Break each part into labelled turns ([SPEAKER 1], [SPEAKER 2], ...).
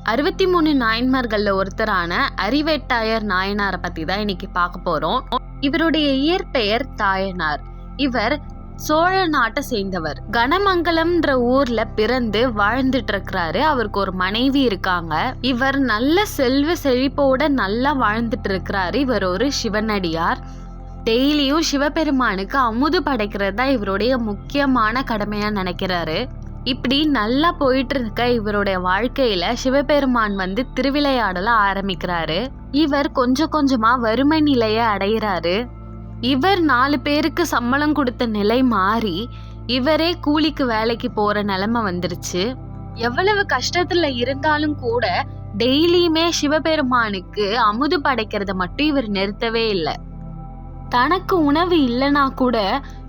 [SPEAKER 1] 63 நாயன்மார்கள்ல ஒருத்தரான அரிவேட்டாயர் நாயனாரை பத்தி தான் இன்னைக்கு பார்க்க போறோம். இவருடைய இயற்பெயர் தாயனார். இவர் சோழ நாட்டை சேர்ந்தவர். கனமங்கலம்ன்ற ஊர்ல பிறந்து வாழ்ந்துட்டு இருக்கிறாரு. அவருக்கு ஒரு மனைவி இருக்காங்க. இவர் நல்ல செல்வ செழிப்போட நல்லா வாழ்ந்துட்டு இருக்கிறாரு. இவர் ஒரு சிவனடியார். டெய்லியும் சிவபெருமானுக்கு அமுது படைக்கிறது தான் இவருடைய முக்கியமான கடமையா நினைக்கிறாரு. இப்படி நல்லா போயிட்டு இருக்க இவருடைய வாழ்க்கையில சிவபெருமான் திருவிளையாடல ஆரம்பிக்கிறாரு. இவர் கொஞ்சம் கொஞ்சமா வறுமை நிலையை அடைகிறாரு. இவர் 4 பேருக்கு சம்பளம் கொடுத்த நிலை மாறி இவரே கூலிக்கு வேலைக்கு போற நிலைமை வந்துருச்சு. எவ்வளவு கஷ்டத்துல இருந்தாலும் கூட டெய்லியுமே சிவபெருமானுக்கு அமுது படைக்கிறத மட்டும் இவர் நிறுத்தவே இல்லை. தனக்கு உணவு இல்லைன்னா கூட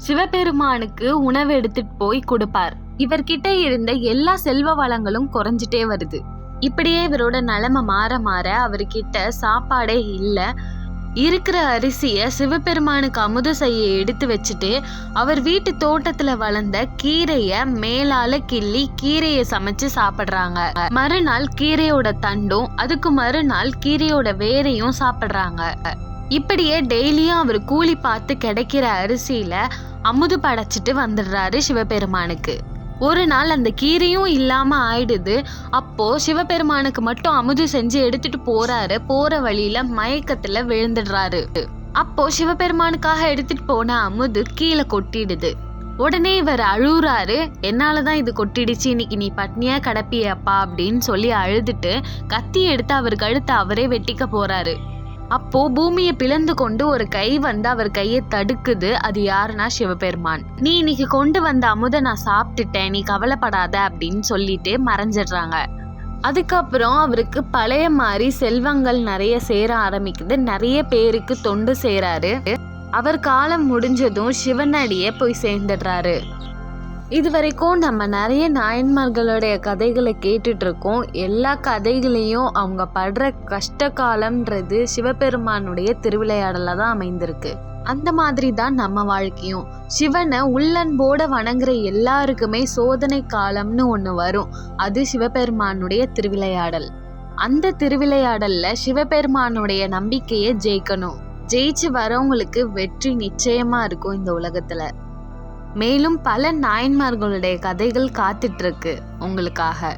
[SPEAKER 1] சிவபெருமானுக்கு உணவு எடுத்துட்டு போய் கொடுப்பார். இவர்கிட்ட இருந்த எல்லா செல்வ வளங்களும் குறைஞ்சிட்டே வருது. இப்படியே இவரோட நிலைமை மாற மாற அவர்கிட்ட சாப்பாடே இல்லை. இருக்கிற அரிசிய சிவபெருமானுக்கு அமுது செய்ய எடுத்து வச்சுட்டு அவர் வீட்டு தோட்டத்துல வளர்ந்த கீரைய மேலால கிள்ளி கீரைய சமைச்சு சாப்பிடுறாங்க. மறுநாள் கீரையோட தண்டும் அதுக்கு மறுநாள் கீரையோட வேரையும் சாப்பிடுறாங்க. இப்படியே டெய்லியும் அவர் கூலி பார்த்து கிடைக்கிற அரிசியில அமுது படைச்சிட்டு வந்துடுறாரு சிவபெருமானுக்கு. ஒரு நாள் அந்த கீரையும் இல்லாம ஆயிடுது. அப்போ சிவபெருமானுக்கு மட்டும் அமுது செஞ்சு எடுத்துட்டு போறாரு. போற வழியில மயக்கத்துல விழுந்துடுறாரு. அப்போ சிவபெருமானுக்காக எடுத்துட்டு போன அமுது கீழே கொட்டிடுது. உடனே இவர் அழுறாரு. என்னாலதான் இது கொட்டிடுச்சு, இன்னைக்கு நீ பட்னியா கிடப்பியப்பா அப்படின்னு சொல்லி அழுதுட்டு கத்தி எடுத்து அவர் கழுத்தை அவரே வெட்டிக்க போறாரு. அப்போ பூமியை பிளந்து கொண்டு ஒரு கை அவர் கையை தடுக்குது. அது யாருன்னா சிவபெருமான். நீ இன்னைக்கு கொண்டு வந்த அமுத நான் சாப்பிட்டுட்டேன், நீ கவலைப்படாத அப்படின்னு சொல்லிட்டு மறைஞ்சிடுறாங்க. அதுக்கப்புறம் அவருக்கு பழைய மாதிரி செல்வங்கள் நிறைய சேர ஆரம்பிக்குது. நிறைய பேருக்கு தொண்டு சேராரு. அவர் காலம் முடிஞ்சதும் சிவனடியே போய் சேர்ந்துடுறாரு. இது வரைக்கும் நம்ம நிறைய நாயன்மார்களுடைய கதைகளை கேட்டுட்டு இருக்கோம். எல்லா கதைகளையும் அவங்க படுற கஷ்ட காலம்ன்றது சிவபெருமானுடைய திருவிளையாடல தான் அமைந்திருக்கு. அந்த மாதிரி தான் நம்ம வாழ்க்கையும். சிவனை உள்ளன்போட வணங்குற எல்லாருக்குமே சோதனை காலம்னு ஒண்ணு வரும். அது சிவபெருமானுடைய திருவிளையாடல். அந்த திருவிளையாடல்ல சிவபெருமானுடைய நம்பிக்கையை ஜெயிக்கணும். ஜெயிச்சு வரவங்களுக்கு வெற்றி நிச்சயமா இருக்கும் இந்த உலகத்துல. மேலும் பல நாயன்மார்களுடைய கதைகள் காத்துட்டு இருக்கு உங்களுக்காக.